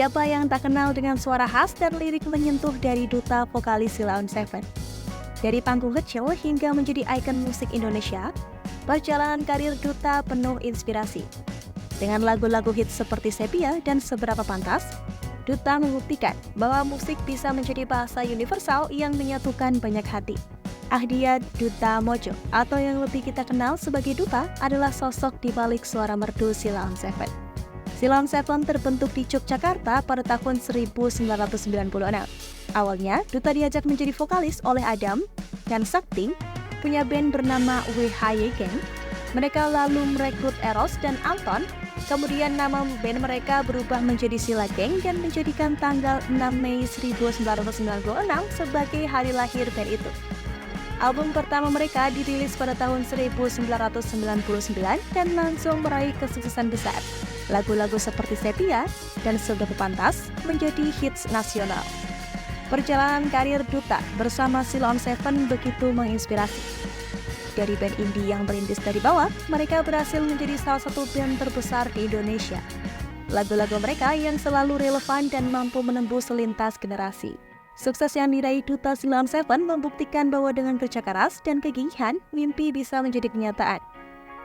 Siapa yang tak kenal dengan suara khas dan lirik menyentuh dari duta vokalis Sheila on 7? Dari panggung kecil hingga menjadi ikon musik Indonesia, perjalanan karir Duta penuh inspirasi. Dengan lagu-lagu hits seperti Sepia dan Seberapa Pantas, Duta membuktikan bahwa musik bisa menjadi bahasa universal yang menyatukan banyak hati. Dia Duta Mojo, atau yang lebih kita kenal sebagai Duta, adalah sosok di balik suara merdu Sheila on 7. Sheila on 7 terbentuk di Yogyakarta pada tahun 1996. Awalnya, Duta diajak menjadi vokalis oleh Adam dan Sakti, punya band bernama WHY Gang. Mereka lalu merekrut Eros dan Anton, kemudian nama band mereka berubah menjadi Sheila Gang dan menjadikan tanggal 6 Mei 1996 sebagai hari lahir band itu. Album pertama mereka dirilis pada tahun 1999 dan langsung meraih kesuksesan besar. Lagu-lagu seperti Sepia dan Seberapa Pantas menjadi hits nasional. Perjalanan karir Duta bersama Sheila on 7 begitu menginspirasi. Dari band indie yang merintis dari bawah, mereka berhasil menjadi salah satu band terbesar di Indonesia. Lagu-lagu mereka yang selalu relevan dan mampu menembus lintas generasi. Sukses yang diraih Duta Sheila on 7 membuktikan bahwa dengan kerja keras dan kegigihan, mimpi bisa menjadi kenyataan.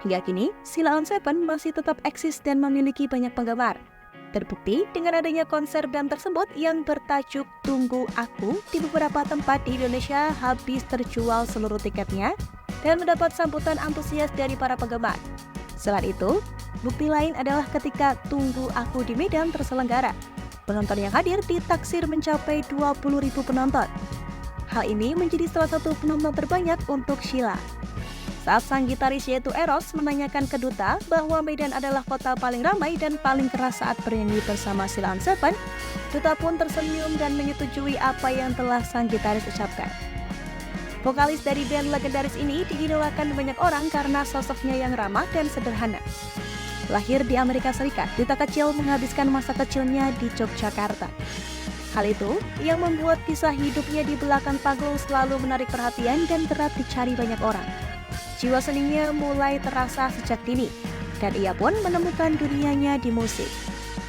Hingga kini, Sheila on 7 masih tetap eksis dan memiliki banyak penggemar. Terbukti dengan adanya konser band tersebut yang bertajuk Tunggu Aku di beberapa tempat di Indonesia habis terjual seluruh tiketnya dan mendapat sambutan antusias dari para penggemar. Selain itu, bukti lain adalah ketika Tunggu Aku di Medan terselenggara. Penonton yang hadir ditaksir mencapai 20.000 penonton. Hal ini menjadi salah satu penonton terbanyak untuk Sheila. Saat sang gitaris yaitu Eros menanyakan ke Duta bahwa Medan adalah kota paling ramai dan paling keras saat bernyanyi bersama Sheila on 7, Duta pun tersenyum dan menyetujui apa yang telah sang gitaris ucapkan. Vokalis dari band legendaris ini diidolakan banyak orang karena sosoknya yang ramah dan sederhana. Lahir di Amerika Serikat, Duta kecil menghabiskan masa kecilnya di Yogyakarta. Hal itu yang membuat kisah hidupnya di belakang panggung selalu menarik perhatian dan kerap dicari banyak orang. Jiwa seninya mulai terasa sejak dini, dan ia pun menemukan dunianya di musik.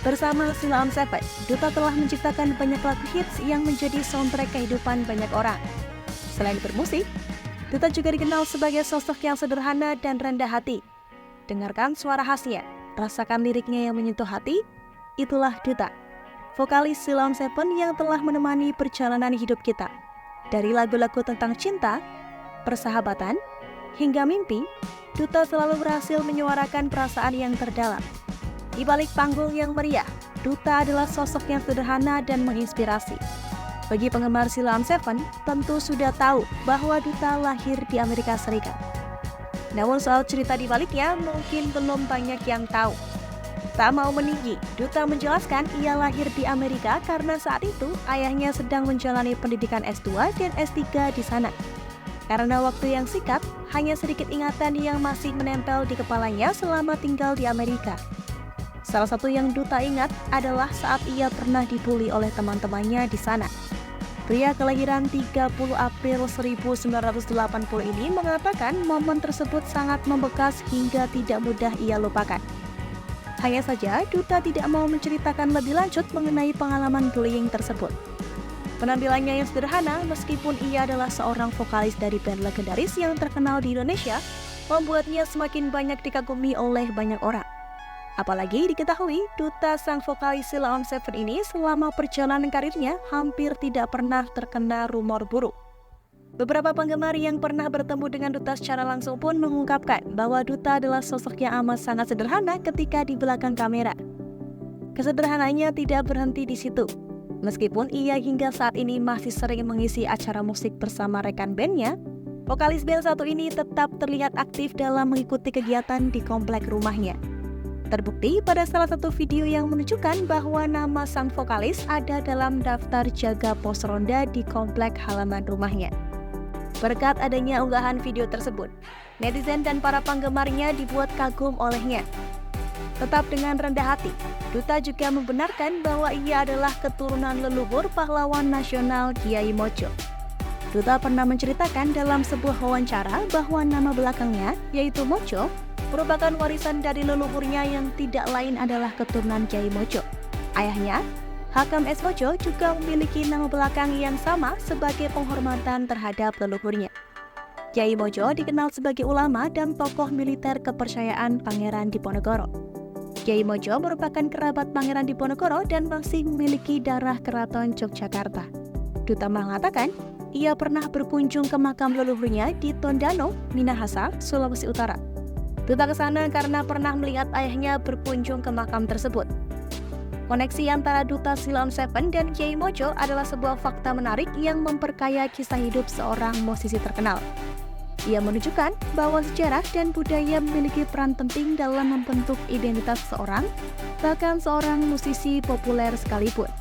Bersama Sheila on 7, Duta telah menciptakan banyak lagu hits yang menjadi soundtrack kehidupan banyak orang. Selain bermusik, Duta juga dikenal sebagai sosok yang sederhana dan rendah hati. Dengarkan suara khasnya, rasakan liriknya yang menyentuh hati, itulah Duta, vokalis Sheila on 7 yang telah menemani perjalanan hidup kita. Dari lagu-lagu tentang cinta, persahabatan, hingga mimpi, Duta selalu berhasil menyuarakan perasaan yang terdalam. Di balik panggung yang meriah, Duta adalah sosok yang sederhana dan menginspirasi. Bagi penggemar Sheila on 7, tentu sudah tahu bahwa Duta lahir di Amerika Serikat. Namun soal cerita di baliknya mungkin belum banyak yang tahu. Tak mau meninggi, Duta menjelaskan ia lahir di Amerika karena saat itu ayahnya sedang menjalani pendidikan S2 dan S3 di sana. Karena waktu yang singkat, hanya sedikit ingatan yang masih menempel di kepalanya selama tinggal di Amerika. Salah satu yang Duta ingat adalah saat ia pernah dibully oleh teman-temannya di sana. Pria kelahiran 30 April 1980 ini mengatakan momen tersebut sangat membekas hingga tidak mudah ia lupakan. Hanya saja, Duta tidak mau menceritakan lebih lanjut mengenai pengalaman bullying tersebut. Penampilannya yang sederhana, meskipun ia adalah seorang vokalis dari band legendaris yang terkenal di Indonesia, membuatnya semakin banyak dikagumi oleh banyak orang. Apalagi diketahui, Duta sang vokalis Sheila on 7 ini selama perjalanan karirnya hampir tidak pernah terkena rumor buruk. Beberapa penggemar yang pernah bertemu dengan Duta secara langsung pun mengungkapkan bahwa Duta adalah sosok yang amat sangat sederhana ketika di belakang kamera. Kesederhananya tidak berhenti di situ. Meskipun ia hingga saat ini masih sering mengisi acara musik bersama rekan bandnya, vokalis band satu ini tetap terlihat aktif dalam mengikuti kegiatan di komplek rumahnya. Terbukti pada salah satu video yang menunjukkan bahwa nama sang vokalis ada dalam daftar jaga pos ronda di komplek halaman rumahnya. Berkat adanya unggahan video tersebut, netizen dan para penggemarnya dibuat kagum olehnya. Tetap dengan rendah hati, Duta juga membenarkan bahwa ia adalah keturunan leluhur pahlawan nasional Kiai Mojo. Duta pernah menceritakan dalam sebuah wawancara bahwa nama belakangnya, yaitu Mojo, merupakan warisan dari leluhurnya yang tidak lain adalah keturunan Kiai Mojo. Ayahnya Hakam S. Mojo juga memiliki nama belakang yang sama sebagai penghormatan terhadap leluhurnya. Kyai Mojo dikenal sebagai ulama dan tokoh militer kepercayaan Pangeran Diponegoro. Kyai Mojo merupakan kerabat Pangeran Diponegoro dan masih memiliki darah keraton Yogyakarta. Duta mengatakan, ia pernah berkunjung ke makam leluhurnya di Tondano, Minahasa, Sulawesi Utara. Duta ke sana karena pernah melihat ayahnya berkunjung ke makam tersebut. Koneksi antara Duta Silon Seven dan Kyai Mojo adalah sebuah fakta menarik yang memperkaya kisah hidup seorang musisi terkenal. Ia menunjukkan bahwa sejarah dan budaya memiliki peran penting dalam membentuk identitas seseorang, bahkan seorang musisi populer sekalipun.